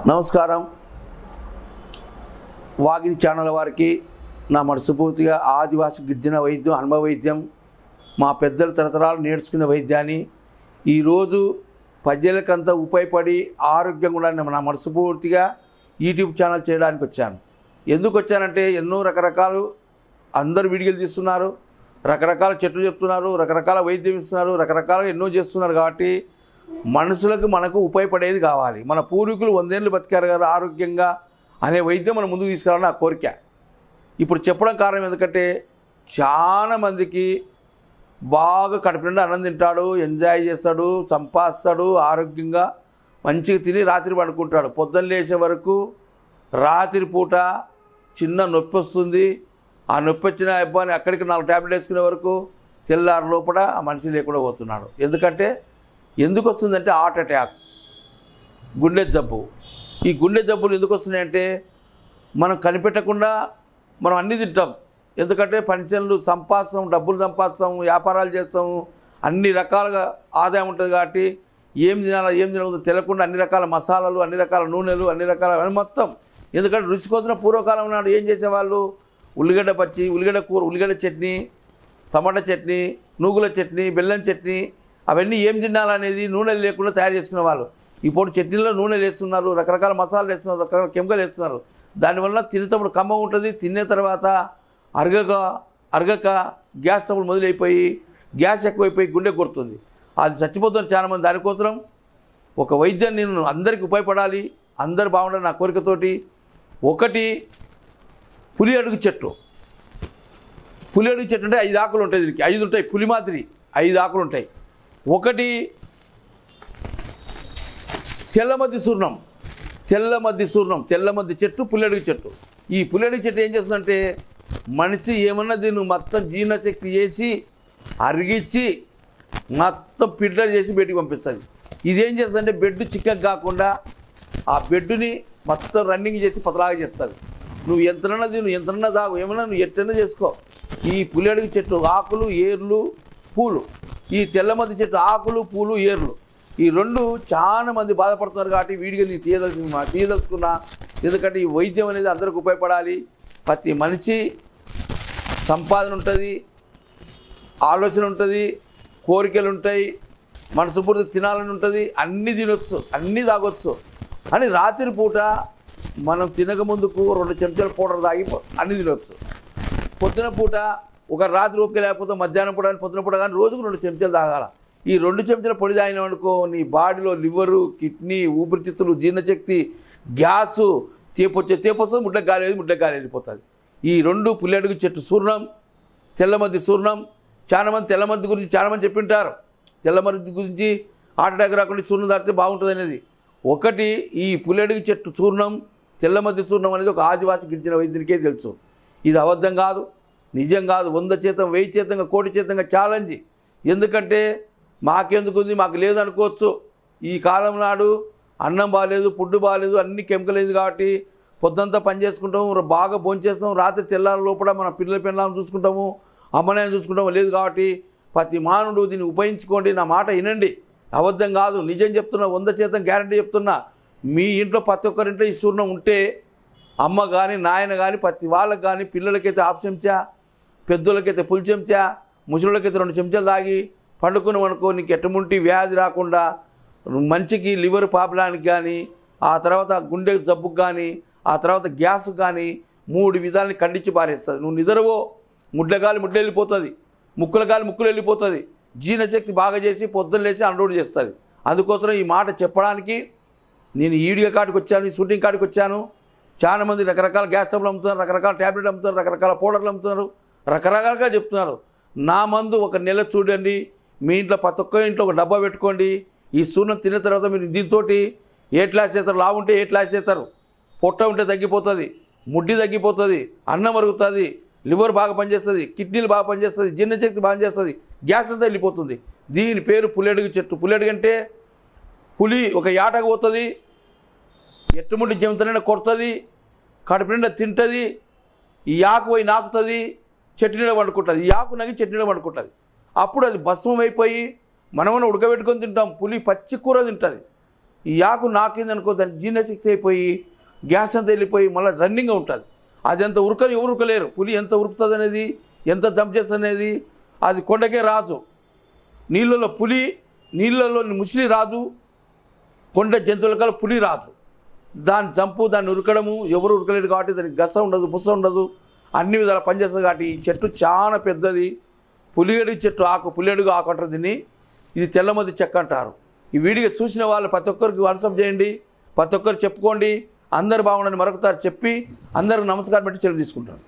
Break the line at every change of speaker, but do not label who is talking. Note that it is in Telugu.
నమస్కారం. వాగిని ఛానల్ వారికి నా మనస్ఫూర్తిగా ఆదివాసి గిరిజన వైద్యం అనుభవ వైద్యం మా పెద్దలు తరతరాలు నేర్చుకునే వైద్యాన్ని ఈరోజు ప్రజలకంతా ఉపయోగపడి ఆరోగ్యంగా ఉండాలని నా మనస్ఫూర్తిగా యూట్యూబ్ ఛానల్ చేయడానికి వచ్చాను. ఎందుకు వచ్చానంటే ఎన్నో రకరకాలు అందరు వీడియోలు తీస్తున్నారు, రకరకాల చెట్లు చెప్తున్నారు, రకరకాల వైద్యం ఇస్తున్నారు, రకరకాలుగా ఎన్నో చేస్తున్నారు. కాబట్టి మనుషులకు మనకు ఉపయోగపడేది కావాలి. మన పూర్వీకులు 100 ఏళ్ళు బతికారు కదా ఆరోగ్యంగా అనే వైద్యం మనం ముందుకు తీసుకురావాలని నా కోరిక. ఇప్పుడు చెప్పడం కారణం ఎందుకంటే చాలామందికి బాగా కడుపు నిండా అన్నం తింటాడు, ఎంజాయ్ చేస్తాడు, సంపాదిస్తాడు, ఆరోగ్యంగా మంచిగా తిని రాత్రి పడుకుంటాడు. పొద్దున్న లేచే వరకు రాత్రి పూట చిన్న నొప్పి వస్తుంది. ఆ నొప్పి వచ్చిన ఇబ్బంది అక్కడికి 4 ట్యాబ్లెట్ వేసుకునే వరకు తెల్లారి లోపల ఆ మనిషి లేకుండా పోతున్నాడు. ఎందుకు వస్తుందంటే హార్ట్ అటాక్, గుండె జబ్బు. ఈ గుండె జబ్బులు ఎందుకు వస్తున్నాయంటే మనం కనిపెట్టకుండా మనం అన్నీ తింటాం. ఎందుకంటే పెన్షన్లు సంపాదిస్తాం, డబ్బులు సంపాదిస్తాం, వ్యాపారాలు చేస్తాము, అన్ని రకాలుగా ఆదాయం ఉంటుంది. కాబట్టి ఏం తినాలో ఏం తినకూడదు తెలియకుండా అన్ని రకాల మసాలాలు, అన్ని రకాల నూనెలు, అన్ని రకాల మొత్తం. ఎందుకంటే రుచి కోసం పూర్వకాలం నాడు ఏం చేసేవాళ్ళు, ఉల్లిగడ్డ పచ్చి, ఉల్లిగడ్డ కూర, ఉల్లిగడ్డ చట్నీ, టమాటా చట్నీ, నూగుల చట్నీ, బెల్లం చట్నీ, అవన్నీ ఏం తినాలనేది నూనెలు లేకుండా తయారు చేసుకునే వాళ్ళు. ఇప్పుడు చట్నీలో నూనెలు వేస్తున్నారు, రకరకాల మసాలాలు వేస్తున్నారు, రకరకాల కెమికల్ వేస్తున్నారు. దానివల్ల తినేటప్పుడు కమ్మగా ఉంటుంది. తినే తర్వాత అరగక గ్యాస్ ట్రబుల్ మొదలైపోయి గ్యాస్ ఎక్కువైపోయి గుండె కొడుతుంది. అది చచ్చిపోతుంది చాలామంది. దానికోసం ఒక వైద్యం నేను అందరికీ ఉపయోగపడాలి, అందరు బాగుండాలి నా కోరికతోటి. ఒకటి పులి అడుగు చెట్టు. పులి అడుగు చెట్టు అంటే 5 ఆకులు ఉంటాయి. దీనికి 5 ఉంటాయి, పులి మాదిరి 5 ఆకులు ఉంటాయి. ఒకటి తెల్లమద్ది సూర్ణం. తెల్లమద్ది చెట్టు, పుల్లెడుగు చెట్టు. ఈ పుల్లెడుగు చెట్టు ఏం చేస్తుందంటే మనిషి ఏమన్నా దీన్ని మొత్తం జీర్ణశక్తి చేసి అరిగించి మొత్తం ఫిల్టర్ చేసి బయటికి పంపిస్తుంది. ఇదేం చేస్తుందంటే బెడ్ చిక్కగా కాకుండా ఆ బెడ్డుని మొత్తం రన్నింగ్ చేసి పతలాగా చేస్తుంది. నువ్వు ఎంతనన్నా తిను, ఎంతనన్నా తాగు, ఏమన్నా నువ్వు ఎట్టన్నా చేసుకో. ఈ పుల్లెడుగు చెట్టు ఆకులు, ఏర్లు, పూలు. ఈ తెల్లమద్ది చెట్టు ఆకులు, పూలు, ఏర్లు, ఈ 2 చాలా మంది బాధపడుతున్నారు. కాబట్టి వీడియో నేను తీయదలుచుకున్నా. ఎందుకంటే ఈ వైద్యం అనేది అందరికి ఉపయోగపడాలి. ప్రతి మనిషి సంపాదన ఉంటుంది, ఆలోచన ఉంటుంది, కోరికలు ఉంటాయి, మనసు పూర్తి తినాలని ఉంటుంది, అన్నీ తినొచ్చు, అన్నీ తాగొచ్చు. అని రాత్రి పూట మనం తినక ముందుకు 2 చెంచాల పౌడర్ తాగి అన్నీ తినొచ్చు. పొద్దున పూట ఒక రాత్రి ఓపిక లేకపోతే మధ్యాహ్నం పూట కానీ పొద్దున పూట కానీ రోజుకు 2 చెంచాలు తాగాల. ఈ 2 చెంచాల పొడి తాగిన అనుకో నీ బాడీలో లివరు, కిడ్నీ, ఊపిరితిత్తులు, జీర్ణశక్తి, గ్యాసు, తేపొస్తుంది, ముడ్డ గాలి వెళ్ళిపోతుంది. ఈ 2 పుల్లెడుగు చెట్టు సూర్ణం, తెల్లమద్ది సూర్ణం. చాలామంది తెల్లమద్ది గురించి చాలామంది చెప్పింటారు. తెల్లమద్ది గురించి హార్ట్ అటాక్ రాకుండా సూర్ణం తాగితే బాగుంటుంది అనేది. ఒకటి ఈ పుల్లెడుగు చెట్టు సూర్ణం, తెల్లమద్ది సూర్ణం అనేది ఒక ఆదివాసి గిరిజన వైద్యునికే తెలుసు. ఇది అబద్ధం కాదు, నిజం కాదు. 100% 1000% కోటి శాతంగా ఛాలెంజ్. ఎందుకంటే మాకెందుకుంది, మాకు లేదు అనుకోవచ్చు. ఈ కాలం నాడు అన్నం బాగాలేదు, ఫుడ్ బాగాలేదు, అన్ని కెమికల్ అయింది. కాబట్టి పొద్దుంతా పని చేసుకుంటాము, బాగా భోంచేస్తాము, రాత్రి తెల్లారి లోపల మన పిల్లలను చూసుకుంటాము, అమ్మనాయని చూసుకుంటాము. లేదు కాబట్టి ప్రతి మానవుడు దీన్ని ఉపయోగించుకోండి. నా మాట వినండి, అబద్ధం కాదు, నిజం చెప్తున్నా, 100% గ్యారంటీ చెప్తున్నా. మీ ఇంట్లో ప్రతి ఒక్కరింట్లో ఈ సూర్ణం ఉంటే అమ్మ కానీ నాయన కానీ ప్రతి వాళ్ళకి కానీ పిల్లలకైతే 1/2 చెంచా, పెద్దోళ్ళకైతే ఫుల్ చెంచా, ముసలిళ్ళకైతే 2 చెంచాలు తాగి పండుకుని అనుకో నీకు ఎటువంటి వ్యాధి రాకుండా మంచికి లివర్ ప్రాబ్లానికి కానీ, ఆ తర్వాత గుండె జబ్బుకు కానీ, ఆ తర్వాత గ్యాస్కు కానీ 3 విధాలని ఖండించి పారేస్తుంది. నువ్వు నిద్రవో ముడ్లు వెళ్ళిపోతుంది, ముక్కులు వెళ్ళిపోతుంది, జీర్ణశక్తి బాగా చేసి పొద్దున్న లేచి అన్లోడ్ చేస్తుంది. అందుకోసం ఈ మాట చెప్పడానికి నేను ఈ వీడియో కాడికి వచ్చాను, ఈ షూటింగ్ కాడికి వచ్చాను. చాలామంది రకరకాల గ్యాస్ ట్రబుల్ అమ్ముతున్నారు, రకరకాల ట్యాబ్లెట్ అమ్ముతున్నారు, రకరకాల పౌడర్లు అమ్ముతున్నారు, రకరకాలుగా చెప్తున్నారు. నా మందు 1 నెల చూడండి, మీ ఇంట్లో ప్రతి ఒక్క ఇంట్లో ఒక డబ్బా పెట్టుకోండి. ఈ సూర్ణం తిన్న తర్వాత మీరు దీంతో ఏ క్లాస్ చేస్తారు, లావు ఉంటే ఏ క్లాస్ చేస్తారు, పొట్ట ఉంటే తగ్గిపోతుంది, ముడ్డి తగ్గిపోతుంది, అన్నం మరుగుతుంది, లివర్ బాగా పనిచేస్తుంది, కిడ్నీలు బాగా పనిచేస్తుంది, జీర్ణశక్తి బాగా చేస్తుంది, గ్యాస్ అంతా వెళ్ళిపోతుంది. దీని పేరు పుల్లెడుగు చెట్టు. పుల్లెడుగు అంటే పులి ఒక యాటకు పోతుంది, ఎట్టుముండి జంతువులైనా కొడుతుంది, కడుపు నిండా తింటుంది, ఈ ఆకు పోయి నాకుతుంది, చెట్టు నీడ వండుకుంటుంది, ఈ ఆకు నగి చెట్టు నీడ వండుకుంటుంది. అప్పుడు అది భస్మం అయిపోయి మనమన్నా ఉడకబెట్టుకొని తింటాం. పులి పచ్చి కూర తింటుంది, ఈ ఆకు నాకిందనుకో దాని జీర్ణశక్తి అయిపోయి గ్యాస్ అంతా వెళ్ళిపోయి మళ్ళీ రన్నింగ్గా ఉంటుంది. అది ఎంత ఎవరు ఉరకలేరు. పులి ఎంత ఉరుకుతుంది అనేది, ఎంత జంప్ చేస్తుంది అనేది, అది కొండకే రాజు. నీళ్ళలో పులి, నీళ్ళలో ముసలి రాజు, కొండ జంతువుల కల పులి రాజు. దాని జంపు, దాన్ని ఉరకడము ఎవరు ఉరకలేరు కాబట్టి దానికి గస ఉండదు, బుస ఉండదు, అన్ని విధాలు పనిచేస్తుంది. కాబట్టి ఈ చెట్టు చాలా పెద్దది. పులిగడి చెట్టు ఆకు, పులిగడుగు ఆకు అంటారు దీన్ని. ఇది తెల్లమది చెక్క అంటారు. ఈ వీడియో చూసిన వాళ్ళు ప్రతి ఒక్కరికి వాట్సాప్ చేయండి, ప్రతి ఒక్కరు చెప్పుకోండి. అందరు బాగుండని మరొకసారి చెప్పి అందరికి నమస్కారం పెట్టి సెలవు తీసుకుంటాను.